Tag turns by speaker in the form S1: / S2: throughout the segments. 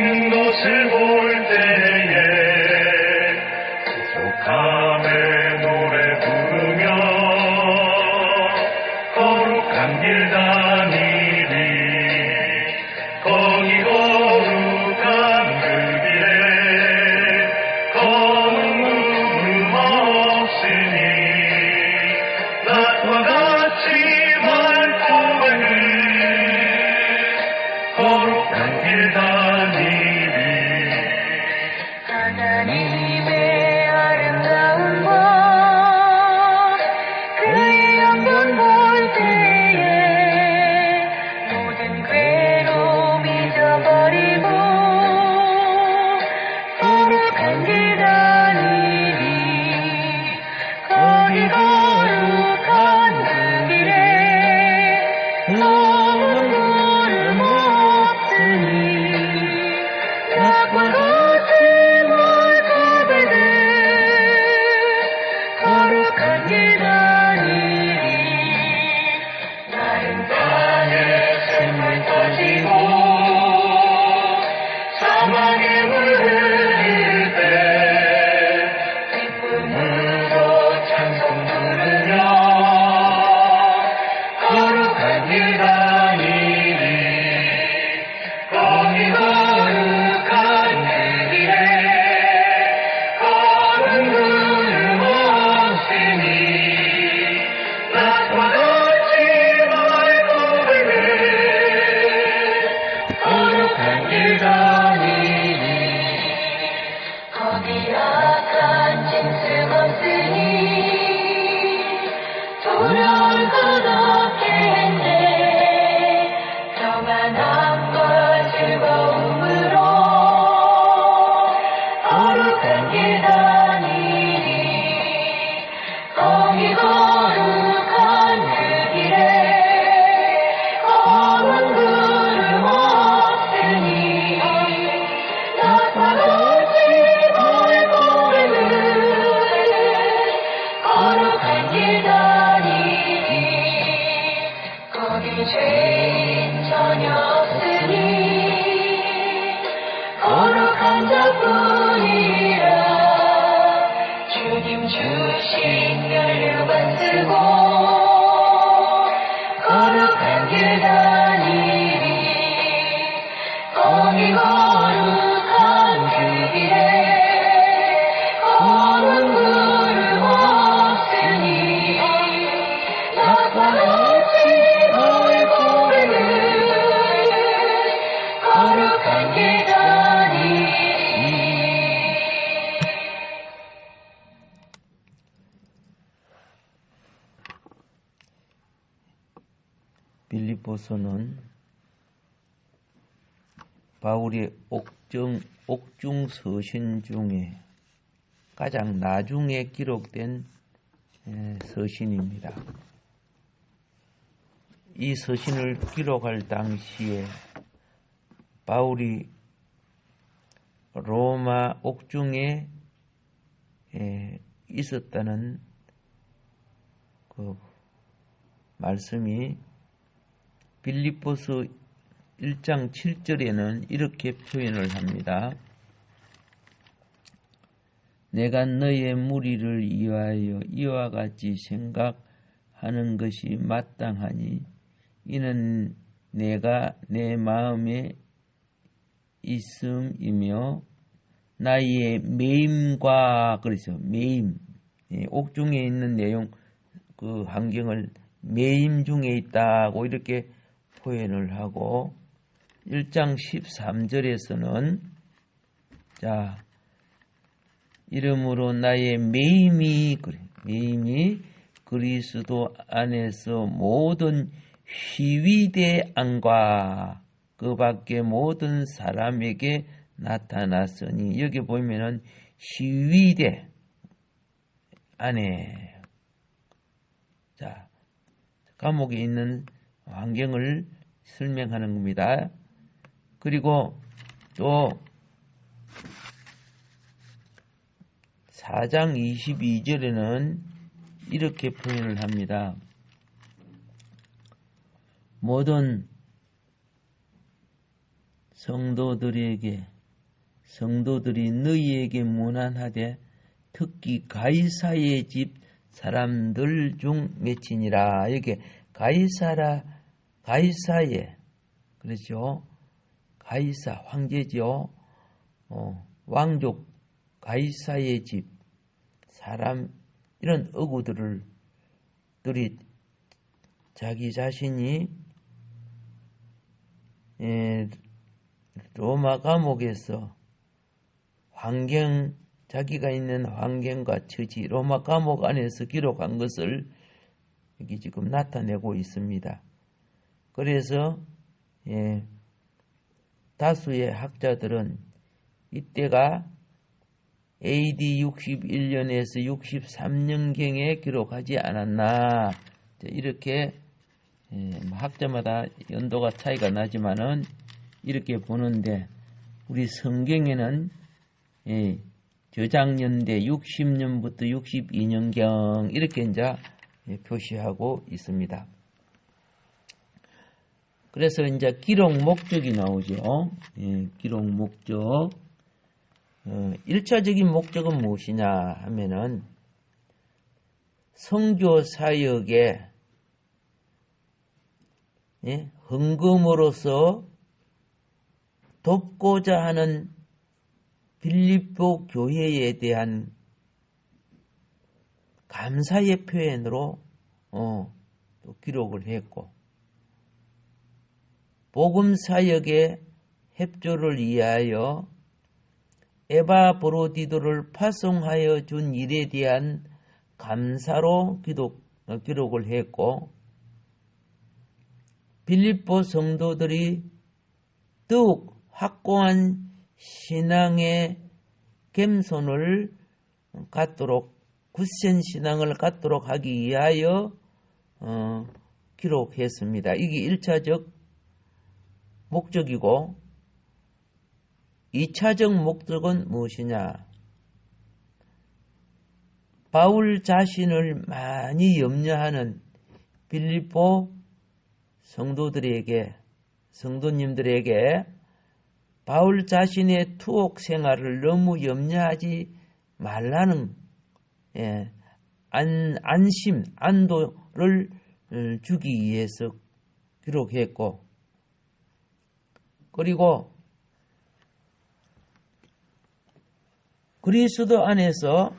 S1: 보이는 것을 볼 때에 수족함에 노래 부르며 거룩한 길 다니리. 거기 거룩한 그 길에 검은 구름 없으니 낮과 같이 밝고 거룩한 길 다니리.
S2: 하나님의 아름다운 법 그의 영광 볼 때에 모든 괴로움 잊어버리고 거룩한 길 다니리. 거기 거룩한 그 길에 검은 구름 없으니 낮과 같이 맑고 밝은 거룩한 길 다니리. 마른 땅에 샘물 터지고 사막에 물 흘릴 때 기쁨으로 찬송 부르며 거룩한 길 다니리. 거기 거룩한 그 길에 검은 구름 없으니 낮과 같이 맑고 밝은 거룩한 길 다니리. 거기 악한 짐승 없으니 두려울 것 없겠네. 평안함과 즐거움으로 거룩한 길 다니리. 거기 거룩한 그 길에 검은 구름 없으니 낮과 같이 밝고 밝은 거룩한 길 다니리. 거기 죄인 전혀 없으니 거룩한 자뿐이라. 주님 주신 면류관 쓰고 거룩한 길 다니리. 거기 거룩한 그 길에 검은 구름 없으니 낮과 같이 밝고 밝은 거룩한 길 다니리.
S3: 빌립보서는 바울의 옥중 서신 중에 가장 나중에 기록된 서신입니다. 이 서신을 기록할 당시에 바울이 로마 옥중에 있었다는 그 말씀이 빌립보서 1장 7절에는 이렇게 표현을 합니다. 내가 너의 무리를 위하여 이와 같이 생각하는 것이 마땅하니 이는 내가 내 마음에 있음이며 나의 매임과 그래서 매임 옥중에 있는 내용 그 환경을 매임 중에 있다고 이렇게 표현을 하고 1장 13절에서는 자 이러므로 나의 매임이 그리스도 안에서 모든 희위대 안과 그 밖에 모든 사람에게 나타났으니 여기 보면은 희위대 안에 자 감옥에 있는 환경을 설명하는 겁니다. 그리고 또 4장 22절에는 이렇게 표현을 합니다. 모든 성도들이 너희에게 문안하되 특히 가이사의 집 사람들 중 맺히니라. 이게 가이사의, 그렇죠? 가이사 황제죠. 왕족 가이사의 집 사람, 이런 어구들이 자기 자신이 로마 감옥에서 자기가 있는 환경과 처지, 로마 감옥 안에서 기록한 것을 여기 지금 나타내고 있습니다. 그래서 다수의 학자들은 이때가 AD 61년에서 63년경에 기록하지 않았나, 이렇게 학자마다 연도가 차이가 나지만은 이렇게 보는데, 우리 성경에는 저장연대 60년부터 62년경 이렇게 이제 표시하고 있습니다. 그래서 이제 기록 목적이 나오죠. 기록 목적. 1차적인 목적은 무엇이냐 하면은 선교 사역에 헌금으로서 돕고자 하는 빌립보 교회에 대한 감사의 표현으로 또 기록을 했고, 복음 사역의 협조를 위하여 에바브로디도를 파송하여 준 일에 대한 감사로 기록을 했고, 빌립보 성도들이 더욱 확고한 신앙의 겸손을 갖도록, 굳센 신앙을 갖도록 하기 위하여 기록했습니다. 이게 1차적 목적이고, 2차적 목적은 무엇이냐? 바울 자신을 많이 염려하는 빌립보 성도님들에게 바울 자신의 투옥 생활을 너무 염려하지 말라는 안심, 안도를 주기 위해서 기록했고, 그리고 그리스도 안에서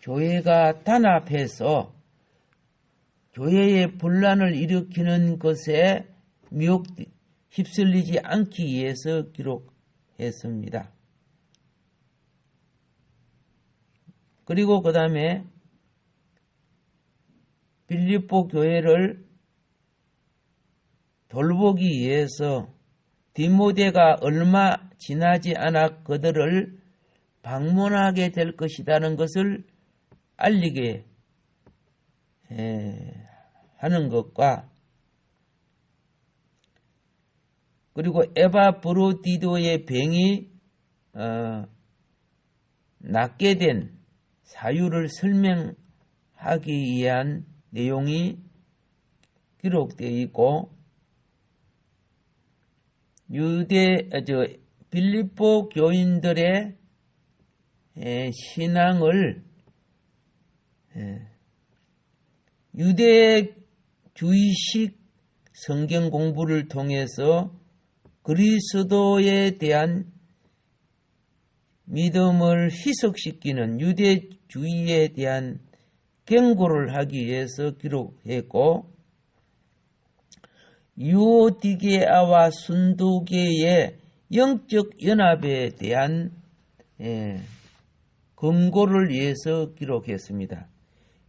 S3: 교회가 단합해서 교회의 분란을 일으키는 것에 휩쓸리지 않기 위해서 기록했습니다. 그리고 그 다음에 빌립보 교회를 돌보기 위해서 디모데가 얼마 지나지 않아 그들을 방문하게 될 것이라는 것을 알리게 하는 것과, 그리고 에바브로디도의 병이 낫게 된 사유를 설명하기 위한 내용이 기록되어 있고, 빌립보 교인들의 신앙을 유대주의식 성경 공부를 통해서 그리스도에 대한 믿음을 희석시키는 유대주의에 대한 경고를 하기 위해서 기록했고, 유오디게아와 순두계의 영적 연합에 대한 검고를 위해서 기록했습니다.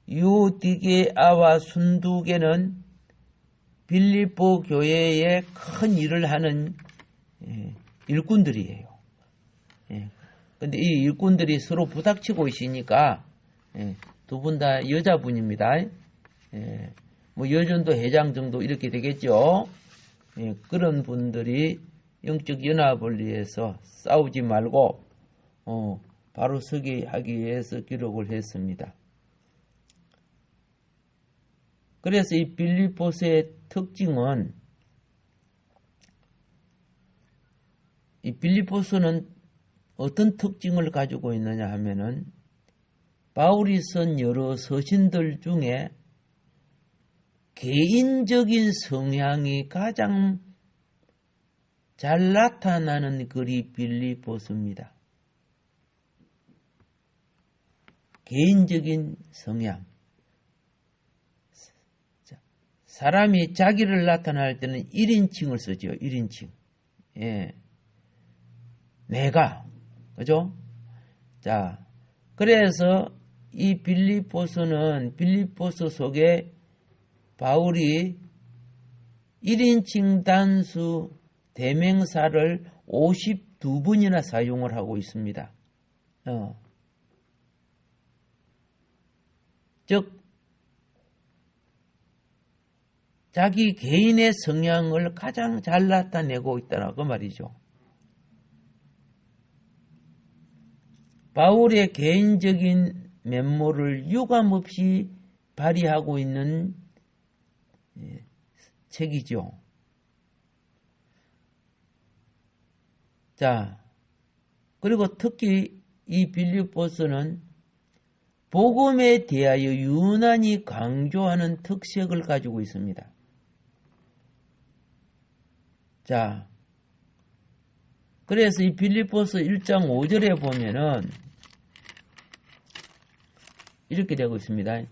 S3: 유오디게아와 순두계는 빌립보 교회에 큰 일을 하는 일꾼들이에요. 근데 이 일꾼들이 서로 부닥치고 있으니까 두 분 다 여자분입니다. 뭐 여전도 회장 정도 이렇게 되겠죠. 그런 분들이 영적 연합을 위해서 싸우지 말고 바로 서게 하기 위해서 기록을 했습니다. 그래서 이 빌립보서의 특징은 이 빌립보서는 어떤 특징을 가지고 있느냐 하면은 바울이 쓴 여러 서신들 중에 개인적인 성향이 가장 잘 나타나는 글이 빌립보서입니다. 개인적인 성향. 사람이 자기를 나타낼 때는 1인칭을 쓰죠. 1인칭. 예. 내가. 그죠? 자, 그래서 이 빌립보서는 빌립보서 속에 바울이 1인칭 단수 대명사를 52번이나 사용을 하고 있습니다. 즉 자기 개인의 성향을 가장 잘 나타내고 있다고 말이죠. 바울의 개인적인 면모를 유감없이 발휘하고 있는 책이죠. 자, 그리고 특히 이 빌립보서는 복음에 대하여 유난히 강조하는 특색을 가지고 있습니다. 자, 그래서 이 빌립보서 1장 5절에 보면은 이렇게 되고 있습니다.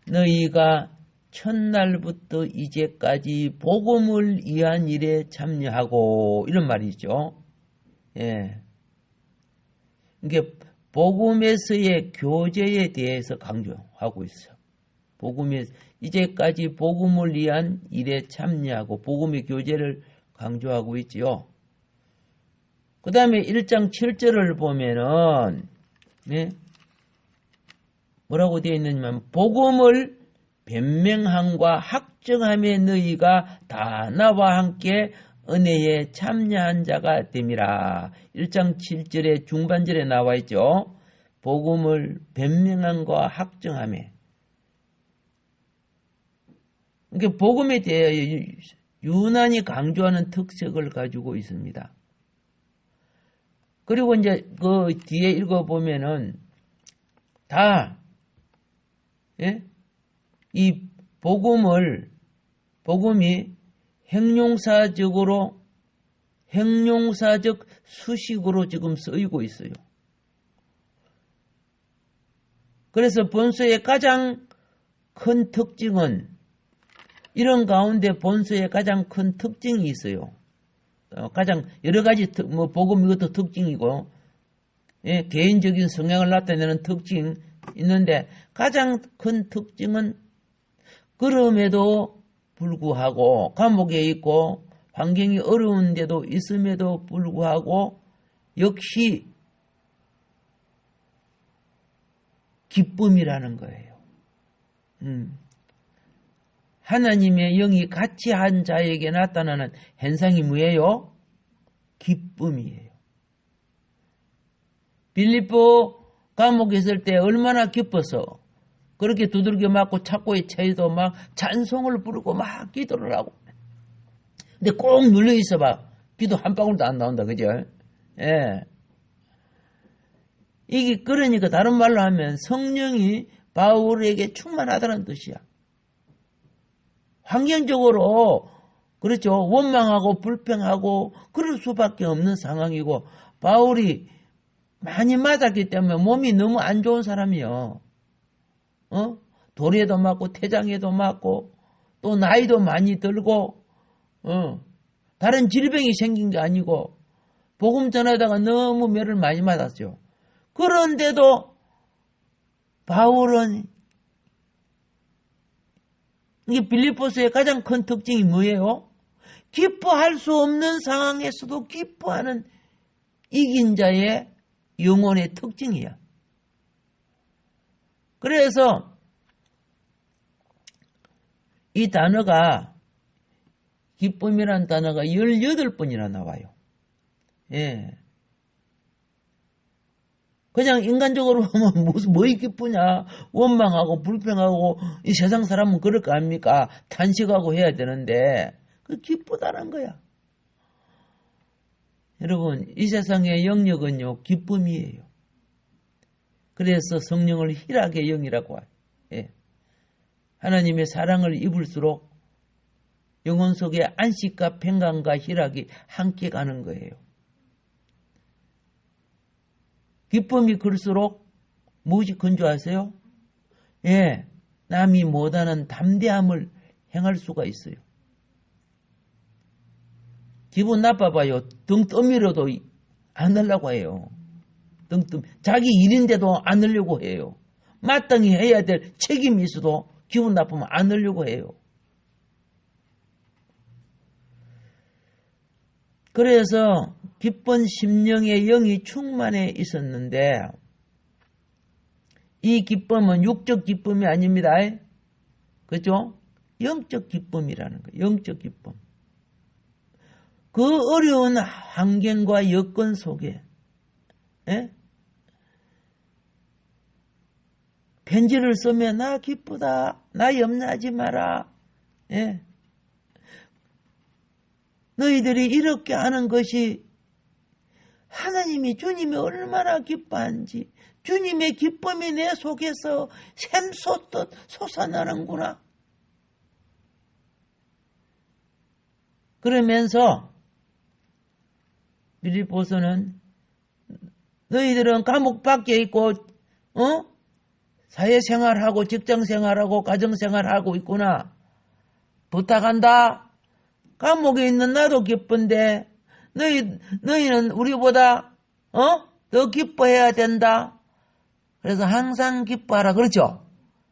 S3: 너희가 첫날부터 이제까지 복음을 위한 일에 참여하고, 이런 말이죠. 예. 이게 복음에서의 교제에 대해서 강조하고 있어요. 이제까지 복음을 위한 일에 참여하고 복음의 교제를 강조하고 있지요. 그 다음에 1장 7절을 보면은, 네, 뭐라고 되어 있느냐면, 복음을 변명함과 확증함에 너희가 다 나와 함께 은혜에 참여한 자가 됨이라. 1장 7절의 중반절에 나와 있죠. 복음을 변명함과 확증함에. 그러니까 복음에 대해 유난히 강조하는 특색을 가지고 있습니다. 그리고 이제 그 뒤에 읽어보면은 다, 예? 이 복음이 형용사적 수식으로 지금 쓰이고 있어요. 그래서 본서의 가장 큰 특징은, 이런 가운데 본서의 가장 큰 특징이 있어요. 가장 여러 가지 복음 이것도 특징이고, 예, 개인적인 성향을 나타내는 특징 있는데, 가장 큰 특징은 그럼에도 불구하고 감옥에 있고 환경이 어려운데도 있음에도 불구하고 역시 기쁨이라는 거예요. 하나님의 영이 같이 한 자에게 나타나는 현상이 뭐예요? 기쁨이에요. 빌립보 감옥에 있을 때 얼마나 기뻐서 그렇게 두들겨 맞고 착고에 처해도 막 찬송을 부르고 막 기도를 하고. 근데 꼭 눌려 있어 봐. 기도 한 방울도 안 나온다. 그죠? 예. 이게 그러니까 다른 말로 하면 성령이 바울에게 충만하다는 뜻이야. 환경적으로 그렇죠. 원망하고 불평하고 그럴 수밖에 없는 상황이고, 바울이 많이 맞았기 때문에 몸이 너무 안 좋은 사람이요. 돌에도 맞고 태장에도 맞고 또 나이도 많이 들고 다른 질병이 생긴 게 아니고 복음 전하다가 너무 매를 많이 맞았죠. 그런데도 바울은, 이게 빌립보서의 가장 큰 특징이 뭐예요? 기뻐할 수 없는 상황에서도 기뻐하는 이긴 자의 영혼의 특징이야. 그래서 이 단어가, 기쁨이라는 단어가 18번이나 나와요. 예. 그냥 인간적으로 보면 뭐이 기쁘냐, 원망하고 불평하고 이 세상 사람은 그럴 거 아닙니까? 탄식하고 해야 되는데 그 기쁘다는 거야. 여러분, 이 세상의 영역은요, 기쁨이에요. 그래서 성령을 희락의 영이라고 해요. 예. 하나님의 사랑을 입을수록 영혼 속에 안식과 평강과 희락이 함께 가는 거예요. 기쁨이 클수록 무엇이 건조하세요? 예, 남이 못하는 담대함을 행할 수가 있어요. 기분 나빠봐요. 등 떠밀어도 안 하려고 해요. 자기 일인데도 안 하려고 해요. 마땅히 해야 될 책임이 있어도 기분 나쁘면 안 하려고 해요. 그래서 기쁜 심령의 영이 충만해 있었는데 이 기쁨은 육적 기쁨이 아닙니다. 그죠? 영적 기쁨이라는 거예요. 영적 기쁨. 그 어려운 환경과 여건 속에 편지를 쓰면 나 기쁘다. 나 염려하지 마라. 너희들이 이렇게 하는 것이 하나님이 주님이 얼마나 기뻐한지 주님의 기쁨이 내 속에서 샘솟듯 솟아나는구나. 그러면서 빌립보서는 너희들은 감옥 밖에 있고 사회생활하고 직장생활하고 가정생활하고 있구나. 부탁한다. 감옥에 있는 나도 기쁜데 너희는 우리보다 더 기뻐해야 된다. 그래서 항상 기뻐하라. 그렇죠?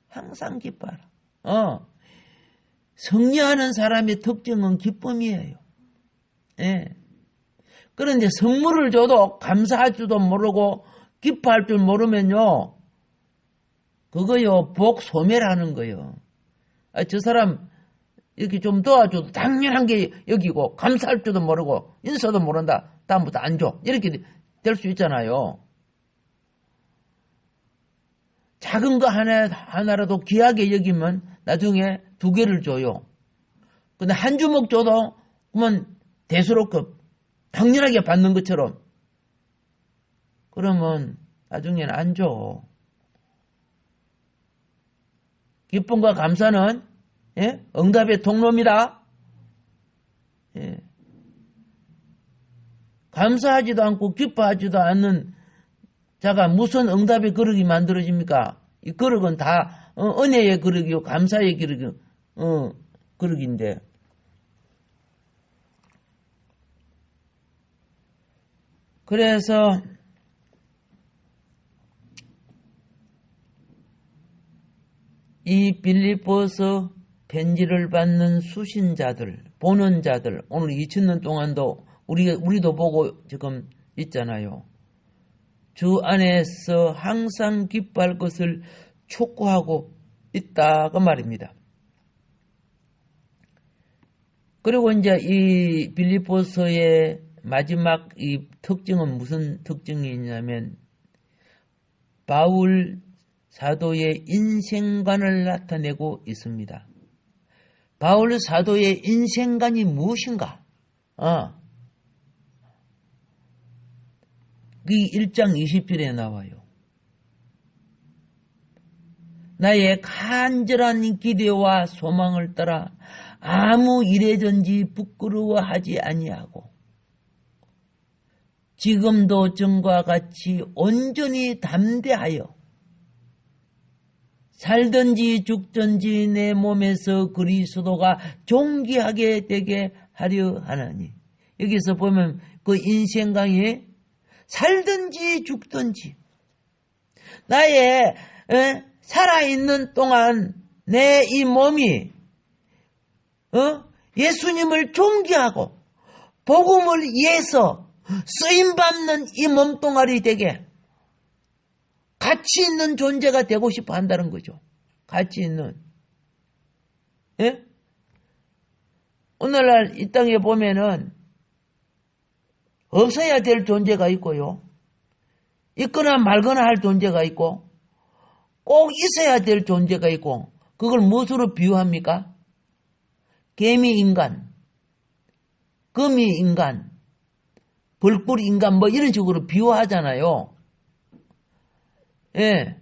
S3: 항상 기뻐하라. 승리하는 사람의 특징은 기쁨이에요. 예. 그런데 선물을 줘도 감사할 줄도 모르고 기뻐할 줄 모르면요. 그거요. 복 소멸하는 거요. 저 사람 이렇게 좀 도와줘도 당연한 게 여기고 감사할 줄도 모르고 인사도 모른다. 다음부터 안 줘. 이렇게 될 수 있잖아요. 작은 거 하나라도 귀하게 여기면 나중에 2개를 줘요. 근데 한 주먹 줘도 그러면 대수로급 당연하게 받는 것처럼 그러면 나중에는 안 줘. 기쁨과 감사는 응답의 통로입니다. 감사하지도 않고 기뻐하지도 않는 자가 무슨 응답의 그릇이 만들어집니까? 이 그릇은 다 은혜의 그릇이요 감사의 그릇인데 그래서 이 빌립보서 편지를 받는 수신자들, 보는 자들, 오늘 2000년 동안도 우리도 보고 지금 있잖아요. 주 안에서 항상 기뻐할 것을 촉구하고 있다 그 말입니다. 그리고 이제 이 빌립보서의 마지막 이 특징은 무슨 특징이 있냐면 바울 사도의 인생관을 나타내고 있습니다. 바울 사도의 인생관이 무엇인가? 그 1장 20절에 나와요. 나의 간절한 기대와 소망을 따라 아무 일에든지 부끄러워하지 아니하고 지금도 전과 같이 온전히 담대하여 살든지 죽든지 내 몸에서 그리스도가 존귀하게 되게 하려 하나니. 여기서 보면 그 인생강에 살든지 죽든지 나의 살아있는 동안 내 이 몸이 예수님을 존귀하고 복음을 위해서 쓰임받는 이 몸뚱아리 되게 가치 있는 존재가 되고 싶어 한다는 거죠. 가치 있는. 오늘날 이 땅에 보면은 없어야 될 존재가 있고요. 있거나 말거나 할 존재가 있고 꼭 있어야 될 존재가 있고 그걸 무엇으로 비유합니까? 개미 인간, 거미 인간, 벌꿀 인간 뭐 이런 식으로 비유하잖아요. 예.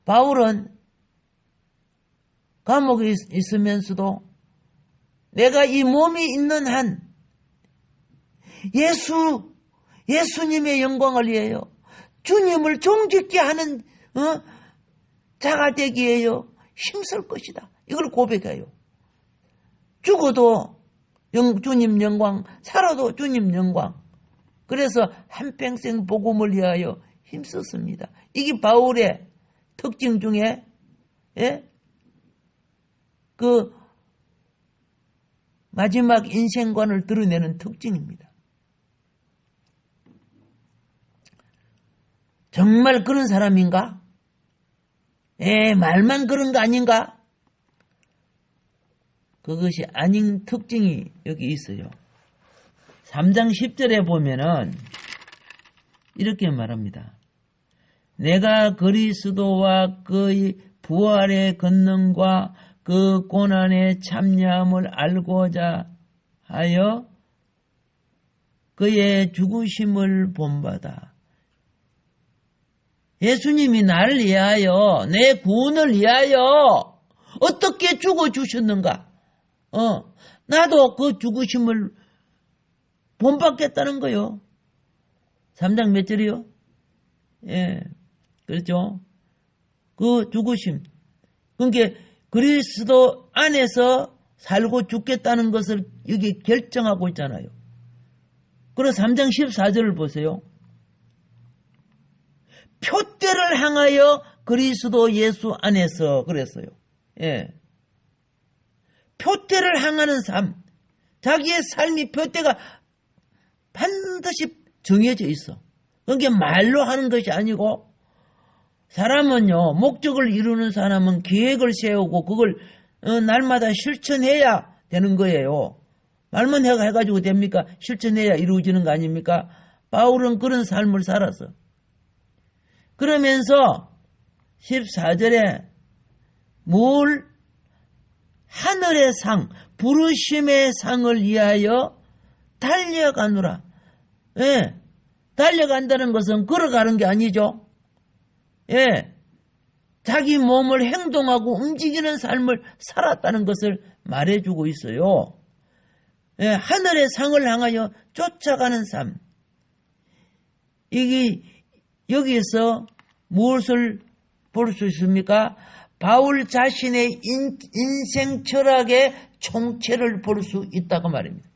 S3: 바울은 감옥에 있으면서도 내가 이 몸이 있는 한 예수님의 영광을 위하여 주님을 존귀케 하는 자가 되기 위하여 힘쓸 것이다. 이걸 고백해요. 죽어도 주님 영광, 살아도 주님 영광. 그래서 한평생 복음을 위하여 힘썼습니다. 이게 바울의 특징 중에 그 마지막 인생관을 드러내는 특징입니다. 정말 그런 사람인가? 말만 그런 거 아닌가? 그것이 아닌 특징이 여기 있어요. 3장 10절에 보면은 이렇게 말합니다. 내가 그리스도와 그의 부활의 권능과 그 고난의 참여함을 알고자 하여 그의 죽으심을 본받아. 예수님이 나를 위하여, 내 구원을 위하여 어떻게 죽어주셨는가? 나도 그 죽으심을 본받겠다는 거요. 3장 몇 절이요? 그렇죠. 그 죽으심. 그러니까 그리스도 안에서 살고 죽겠다는 것을 여기 결정하고 있잖아요. 그래서 3장 14절을 보세요. 표대를 향하여 그리스도 예수 안에서 그랬어요. 표대를 향하는 삶. 자기의 삶이 표대가 반드시 정해져 있어. 그게 말로 하는 것이 아니고 사람은요, 목적을 이루는 사람은 계획을 세우고 그걸 날마다 실천해야 되는 거예요. 말만 해가지고 됩니까? 실천해야 이루어지는 거 아닙니까? 바울은 그런 삶을 살았어. 그러면서 14절에 하늘의 상, 부르심의 상을 위하여 달려가노라. 달려간다는 것은 걸어가는 게 아니죠. 자기 몸을 행동하고 움직이는 삶을 살았다는 것을 말해주고 있어요. 하늘의 상을 향하여 쫓아가는 삶. 이게 여기에서 무엇을 볼 수 있습니까? 바울 자신의 인생 철학의 총체를 볼 수 있다고 말입니다.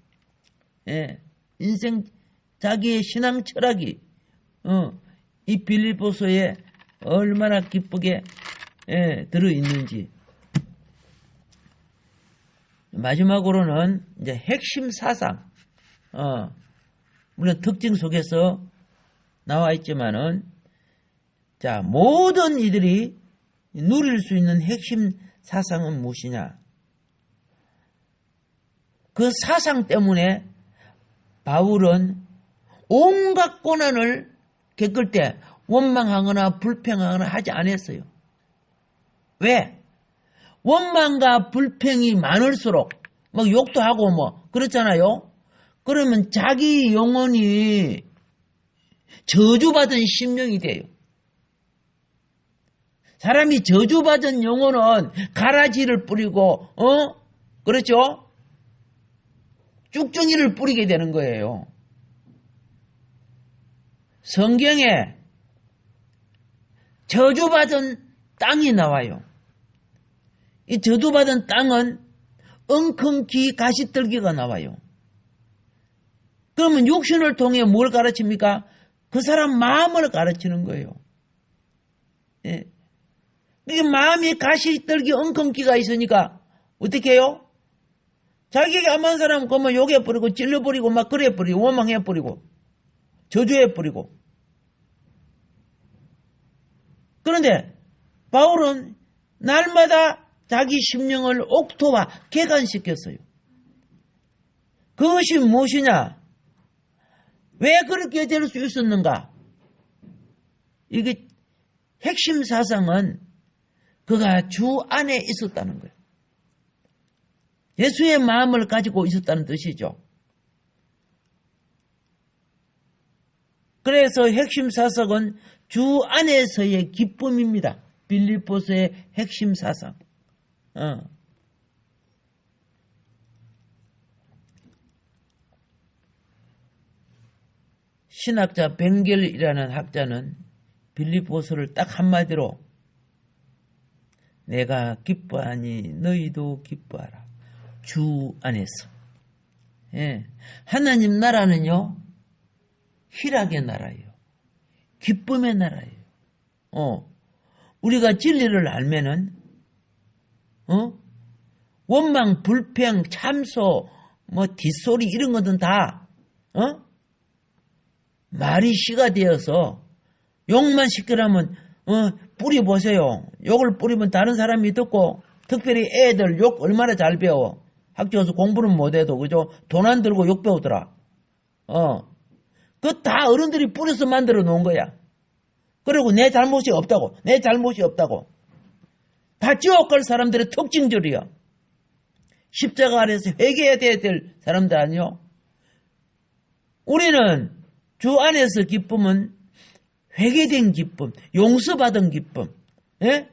S3: 자기의 신앙 철학이 이 빌립보서에 얼마나 기쁘게 들어있는지. 마지막으로는 이제 핵심 사상, 물론 특징 속에서 나와 있지만은, 자, 모든 이들이 누릴 수 있는 핵심 사상은 무엇이냐? 그 사상 때문에 바울은 온갖 고난을 겪을 때 원망하거나 불평하거나 하지 않았어요. 왜? 원망과 불평이 많을수록 막 욕도 하고 뭐 그렇잖아요. 그러면 자기 영혼이 저주받은 심령이 돼요. 사람이 저주받은 영혼은 가라지를 뿌리고 그렇죠? 쭉정이를 뿌리게 되는 거예요. 성경에 저주받은 땅이 나와요. 이 저주받은 땅은 엉겅퀴 가시떨기가 나와요. 그러면 육신을 통해 뭘 가르칩니까? 그 사람 마음을 가르치는 거예요. 이게 마음이 가시떨기 엉겅퀴가 있으니까 어떻게 해요? 자기에게 암한 사람 그러면 욕해버리고 찔러버리고 막 그래버리고 원망해버리고 저주해버리고. 그런데 바울은 날마다 자기 심령을 옥토화 개간시켰어요. 그것이 무엇이냐? 왜 그렇게 될 수 있었는가? 이게 핵심 사상은 그가 주 안에 있었다는 거예요. 예수의 마음을 가지고 있었다는 뜻이죠. 그래서 핵심 사석은 주 안에서의 기쁨입니다. 빌립보서의 핵심 사상. 신학자 벵겔이라는 학자는 빌립보서를 딱 한마디로 내가 기뻐하니 너희도 기뻐하라. 주 안에서. 예. 하나님 나라는요, 희락의 나라예요. 기쁨의 나라예요. 우리가 진리를 알면은, 원망, 불평, 참소, 뒷소리 이런 것은 다, 말이 씨가 되어서 욕만 시끄러면, 뿌리 보세요. 욕을 뿌리면 다른 사람이 듣고, 특별히 애들 욕 얼마나 잘 배워. 학교에서 공부는 못해도, 그죠? 돈 안 들고 욕 배우더라. 그거 다 어른들이 뿌려서 만들어 놓은 거야. 그리고 내 잘못이 없다고. 내 잘못이 없다고. 다 지옥 갈 사람들의 특징들이야. 십자가 아래서 회개해야 될 사람들 아니요? 우리는 주 안에서 기쁨은 회개된 기쁨, 용서받은 기쁨, 예?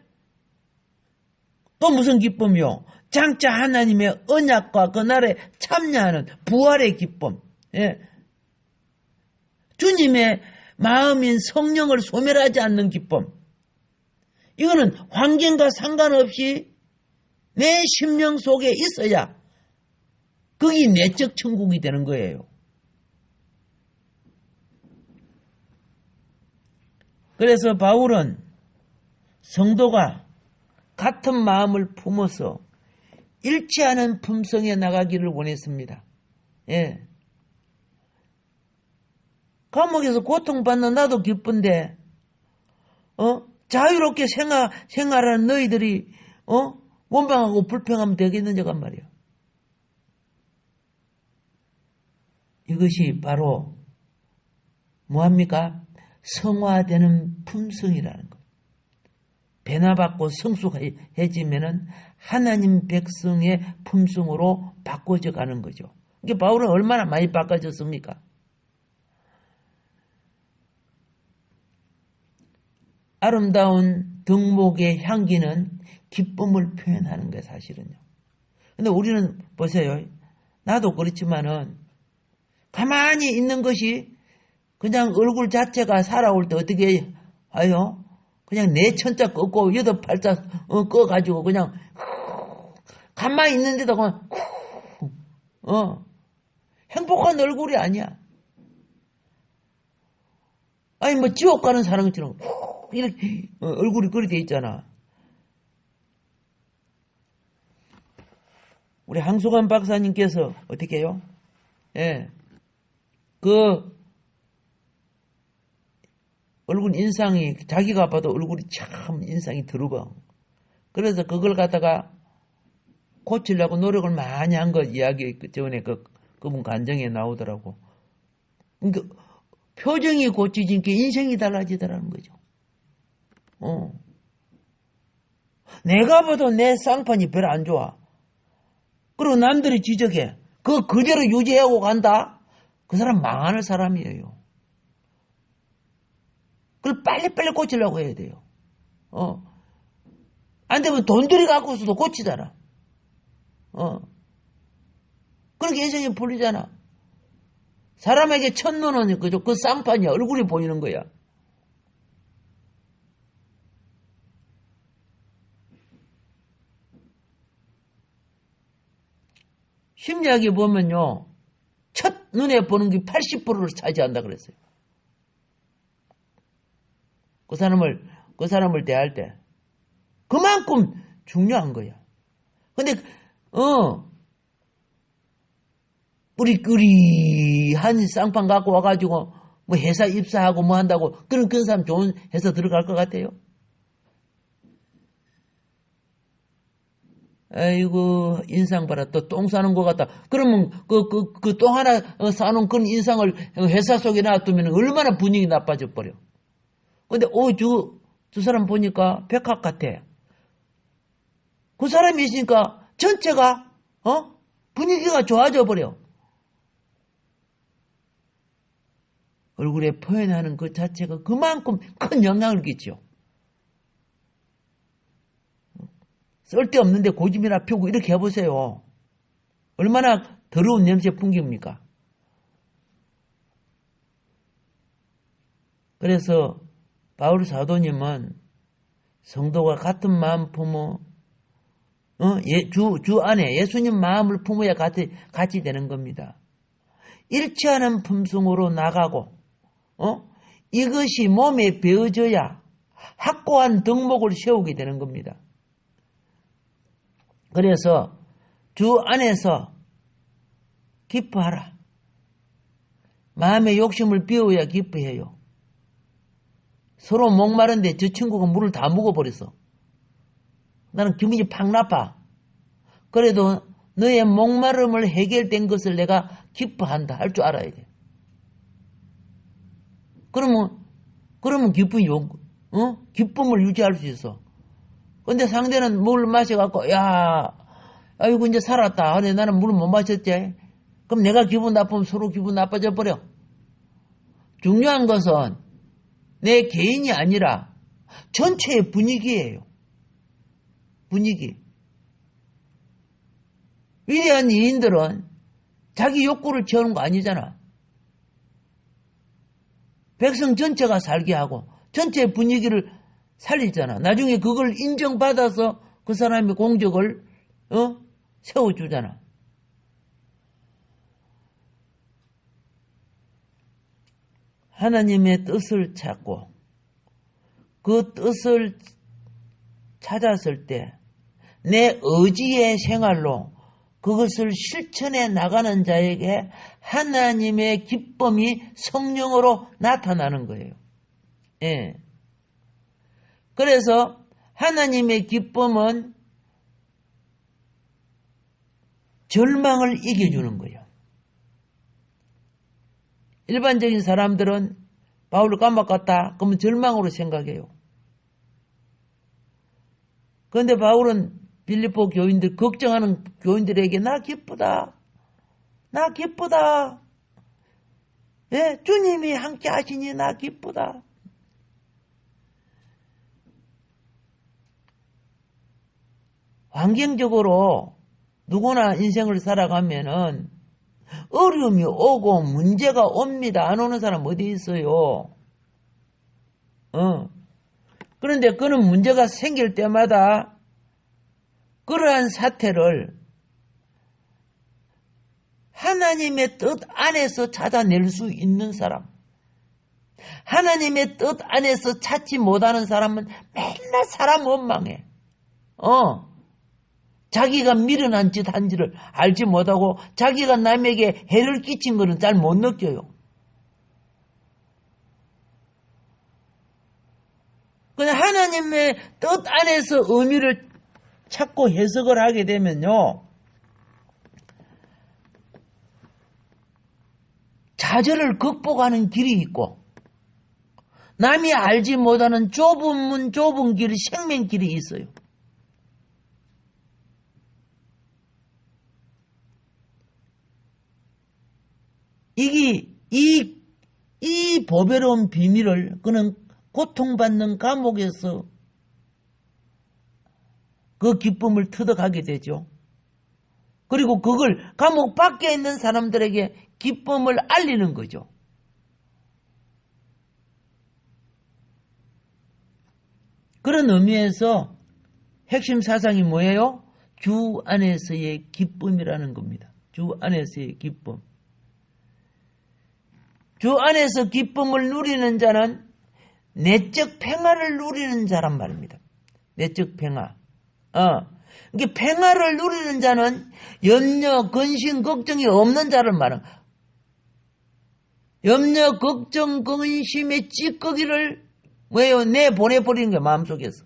S3: 또 무슨 기쁨이요? 장차 하나님의 언약과 그날에 참여하는 부활의 기쁨, 예? 주님의 마음인 성령을 소멸하지 않는 기쁨. 이거는 환경과 상관없이 내 심령 속에 있어야 그게 내적 천국이 되는 거예요. 그래서 바울은 성도가 같은 마음을 품어서 일치하는 품성에 나가기를 원했습니다. 예. 감옥에서 고통받는 나도 기쁜데, 자유롭게 생활하는 너희들이, 원방하고 불평하면 되겠느냐가 말이야. 이것이 바로, 뭐합니까? 성화되는 품성이라는 것. 변화받고 성숙해지면은 하나님 백성의 품성으로 바꿔져 가는 거죠. 이게 바울은 얼마나 많이 바꿔졌습니까? 아름다운 덕목의 향기는 기쁨을 표현하는 거예요, 사실은요. 근데 우리는 보세요. 나도 그렇지만은 가만히 있는 것이 그냥 얼굴 자체가 살아올 때 어떻게 해요? 그냥 내 천자 꺾고 여덟 팔자 꺼가지고 그냥 가만히 있는데도 그냥 행복한 얼굴이 아니야. 아니 뭐 지옥 가는 사람처럼 이렇게 얼굴이 그리 돼 있잖아. 우리 항소관 박사님께서 어떻게 해요? 예, 얼굴 인상이 자기가 봐도 얼굴이 참 인상이 들어가. 그래서 그걸 갖다가 고치려고 노력을 많이 한 거 이야기 전에 그분 간증에 나오더라고. 그러니까 표정이 고치지니까 인생이 달라지더라는 거죠. 내가 봐도 내 쌍판이 별로 안 좋아. 그리고 남들이 지적해. 그거 그대로 유지하고 간다? 그 사람 망하는 사람이에요. 그걸 빨리빨리 고치려고 해야 돼요. 안 되면 돈들이 갖고 있어도 고치잖아. 그렇게 인생이 풀리잖아. 사람에게 첫눈은 그죠? 그 쌍판이야. 얼굴이 보이는 거야. 심리학에 보면요. 첫 눈에 보는 게 80%를 차지한다 그랬어요. 그 사람을 대할 때. 그만큼 중요한 거야. 근데, 뿌리뿌리한 쌍판 갖고 와가지고, 뭐 회사 입사하고 뭐 한다고, 그런 사람 좋은 회사 들어갈 것 같아요? 아이고, 인상 봐라. 또 똥 싸는 것 같다. 그러면 그 똥 하나 싸놓은 그런 인상을 회사 속에 놔두면 얼마나 분위기 나빠져 버려. 근데, 저 사람 보니까 백합 같아. 그 사람이 있으니까 전체가, 분위기가 좋아져 버려. 얼굴에 표현하는 그 자체가 그만큼 큰 영향을 끼죠. 쓸데없는데 고집이나 피우고 이렇게 해보세요. 얼마나 더러운 냄새 풍깁니까? 그래서 바울 사도님은 성도가 같은 마음 품어 주 안에 예수님 마음을 품어야 같이 되는 겁니다. 일치하는 품성으로 나가고 이것이 몸에 배어져야 확고한 덕목을 세우게 되는 겁니다. 그래서 주 안에서 기뻐하라. 마음의 욕심을 비워야 기뻐해요. 서로 목마른데 저 친구가 물을 다 먹어버렸어. 나는 기분이 팍 나빠. 그래도 너의 목마름을 해결된 것을 내가 기뻐한다 할 줄 알아야 돼. 그러면 기쁨을 유지할 수 있어. 근데 상대는 물 마셔갖고, 야, 아이고, 이제 살았다. 근데 나는 물을 못 마셨지. 그럼 내가 기분 나쁘면 서로 기분 나빠져 버려. 중요한 것은 내 개인이 아니라 전체의 분위기예요. 분위기. 위대한 이인들은 자기 욕구를 채우는 거 아니잖아. 백성 전체가 살게 하고 전체의 분위기를 살리잖아. 나중에 그걸 인정받아서 그 사람의 공적을 세워주잖아. 하나님의 뜻을 찾고 그 뜻을 찾았을 때 내 의지의 생활로 그것을 실천해 나가는 자에게 하나님의 기쁨이 성령으로 나타나는 거예요. 예. 그래서 하나님의 기쁨은 절망을 이겨주는 거예요. 일반적인 사람들은 바울을 깜빡갔다 그러면 절망으로 생각해요. 그런데 바울은 빌립보 교인들, 걱정하는 교인들에게 나 기쁘다. 나 기쁘다. 예, 주님이 함께 하시니 나 기쁘다. 환경적으로 누구나 인생을 살아가면은 어려움이 오고 문제가 옵니다. 안 오는 사람 어디 있어요? 그런데 그런 문제가 생길 때마다 그러한 사태를 하나님의 뜻 안에서 찾아낼 수 있는 사람, 하나님의 뜻 안에서 찾지 못하는 사람은 맨날 사람 원망해. 자기가 미련한 짓 한지를 알지 못하고 자기가 남에게 해를 끼친 것은 잘 못 느껴요. 그냥 하나님의 뜻 안에서 의미를 찾고 해석을 하게 되면요, 좌절을 극복하는 길이 있고 남이 알지 못하는 좁은 문 좁은 길 생명길이 있어요. 이 보배로운 비밀을 그는 고통받는 감옥에서 그 기쁨을 터득하게 되죠. 그리고 그걸 감옥 밖에 있는 사람들에게 기쁨을 알리는 거죠. 그런 의미에서 핵심 사상이 뭐예요? 주 안에서의 기쁨이라는 겁니다. 주 안에서의 기쁨. 주 안에서 기쁨을 누리는 자는 내적 평화를 누리는 자란 말입니다. 내적 평화. 이게 평화를 누리는 자는 염려, 근심, 걱정이 없는 자를 말하는 거예요. 염려, 걱정, 근심의 찌꺼기를 왜요? 내보내버리는 거예요. 마음속에서.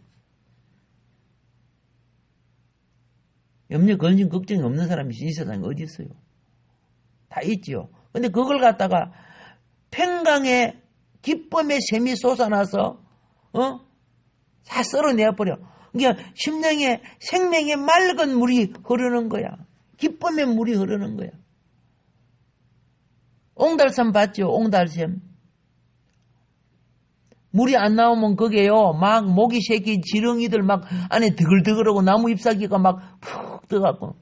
S3: 염려, 근심, 걱정이 없는 사람이 이 세상에 어디 있어요? 다 있지요. 근데 그걸 갖다가 평강의 기쁨의 샘이 솟아나서 다 썰어내버려. 그러니까 심령에 생명의 맑은 물이 흐르는 거야. 기쁨의 물이 흐르는 거야. 옹달샘 봤죠? 옹달샘. 물이 안 나오면 거기에요. 막 모기 새끼 지렁이들 막 안에 드글드글하고 나무 잎사귀가 막 푹 들어가고.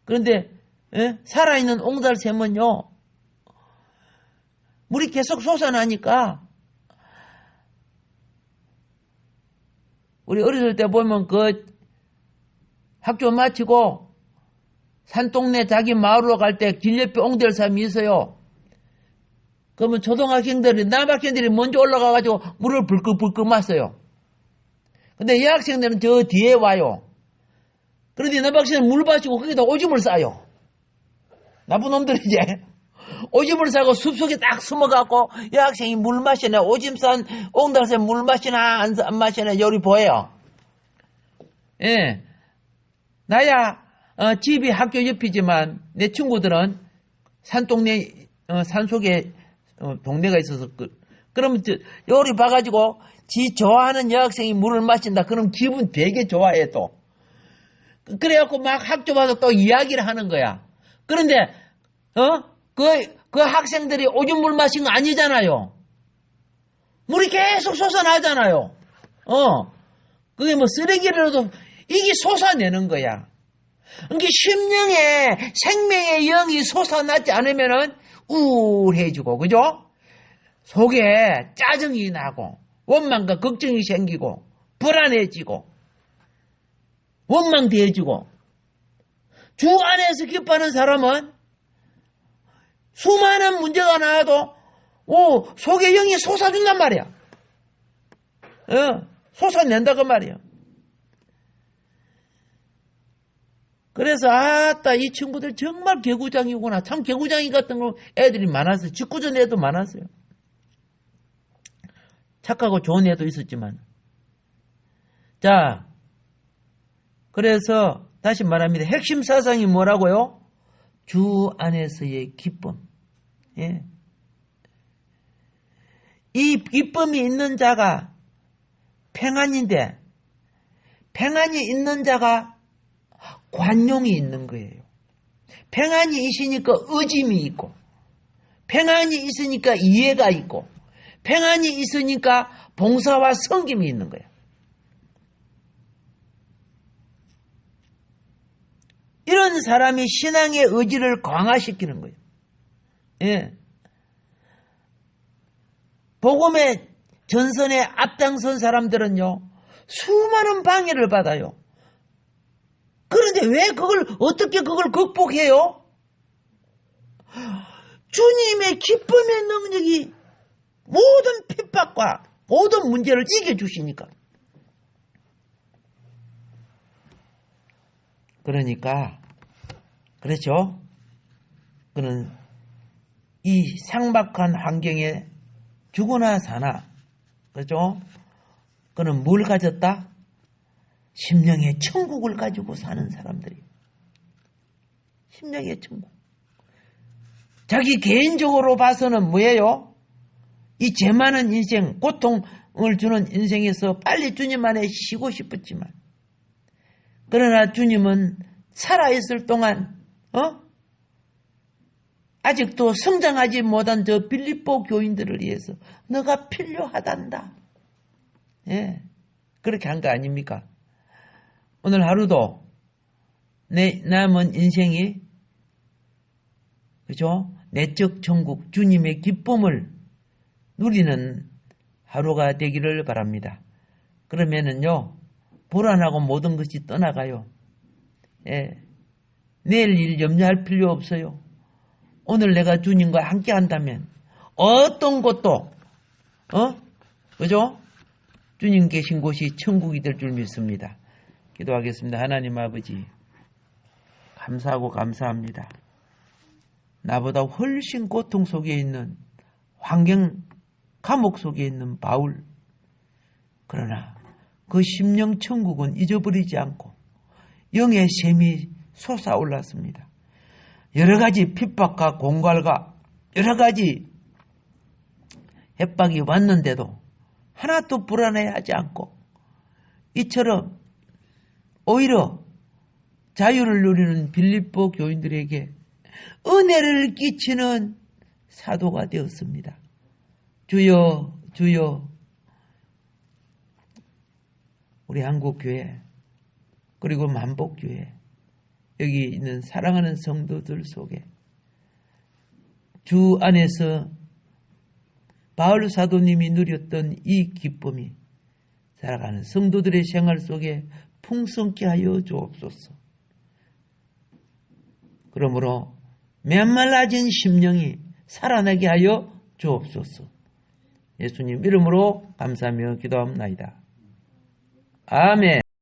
S3: 그런데 살아있는 옹달샘은요. 물이 계속 솟아나니까 우리 어렸을 때 보면 그 학교 마치고 산동네 자기 마을로 갈 때 길 옆에 옹달샘이 있어요. 그러면 초등학생들이 남학생들이 먼저 올라가가지고 물을 불끈불끈 마셔요. 근데 여학생들은 저 뒤에 와요. 그런데 남학생은 물 마시고 거기다 오줌을 싸요. 나쁜 놈들이지. 오줌을 싸고 숲속에 딱 숨어갖고 여학생이 물 마시나 오줌 싼 옹달샘 물 마시나 안 마시나 요리 보여요. 예, 나야 집이 학교 옆이지만 내 친구들은 산동네 산속에 동네가 있어서 그러면 요리 봐가지고 지 좋아하는 여학생이 물을 마신다. 그럼 기분 되게 좋아해 또. 그래갖고 막 학교 와서 또 이야기를 하는 거야. 그런데 그 학생들이 오줌 물 마신 거 아니잖아요. 물이 계속 솟아나잖아요. 그게 뭐 쓰레기라도 이게 솟아내는 거야. 그러니까 심령에 생명의 영이 솟아나지 않으면은 우울해지고, 그죠? 속에 짜증이 나고, 원망과 걱정이 생기고, 불안해지고, 원망대해지고, 주 안에서 기뻐하는 사람은 수많은 문제가 나와도, 속에 영이 솟아준단 말이야. 솟아낸다고 말이야. 그래서 아따 이 친구들 정말 개구장이구나. 참 개구장이 같은 거 애들이 많았어요. 직구전 애도 많았어요. 착하고 좋은 애도 있었지만. 자, 그래서 다시 말합니다. 핵심 사상이 뭐라고요? 주 안에서의 기쁨. 예. 이 기쁨이 있는 자가 평안인데 평안이 있는 자가 관용이 있는 거예요. 평안이 있으니까 의짐이 있고, 평안이 있으니까 이해가 있고, 평안이 있으니까 봉사와 섬김이 있는 거예요. 이런 사람이 신앙의 의지를 강화시키는 거예요. 예. 복음의 전선에 앞장선 사람들은요, 수많은 방해를 받아요. 그런데 왜 어떻게 그걸 극복해요? 주님의 기쁨의 능력이 모든 핍박과 모든 문제를 이겨주시니까. 그러니까, 그렇죠? 그는 이 삭막한 환경에 죽으나 사나, 그렇죠? 그는 뭘 가졌다? 심령의 천국을 가지고 사는 사람들이. 심령의 천국. 자기 개인적으로 봐서는 뭐예요? 이 죄 많은 인생, 고통을 주는 인생에서 빨리 주님 안에 쉬고 싶었지만, 그러나 주님은 살아있을 동안 아직도 성장하지 못한 저 빌립보 교인들을 위해서 너가 필요하단다. 예, 그렇게 한 거 아닙니까? 오늘 하루도 내 남은 인생이, 그죠? 내적 천국, 주님의 기쁨을 누리는 하루가 되기를 바랍니다. 그러면은요, 불안하고 모든 것이 떠나가요. 예. 내일 일 염려할 필요 없어요. 오늘 내가 주님과 함께 한다면, 어떤 곳도, 그죠? 주님 계신 곳이 천국이 될 줄 믿습니다. 기도하겠습니다. 하나님 아버지, 감사하고 감사합니다. 나보다 훨씬 고통 속에 있는 환경, 감옥 속에 있는 바울. 그러나 그 심령 천국은 잊어버리지 않고 영의 샘이 솟아올랐습니다. 여러 가지 핍박과 공갈과 여러 가지 협박이 왔는데도 하나도 불안해하지 않고 이처럼 오히려 자유를 누리는 빌립보 교인들에게 은혜를 끼치는 사도가 되었습니다. 주여 주여 우리 한국교회 그리고 만복교회 여기 있는 사랑하는 성도들 속에 주 안에서 바울 사도님이 누렸던 이 기쁨이 살아가는 성도들의 생활 속에 풍성케 하여 주옵소서. 그러므로 메말라진 심령이 살아나게 하여 주옵소서. 예수님 이름으로 감사하며 기도합니다. 아멘.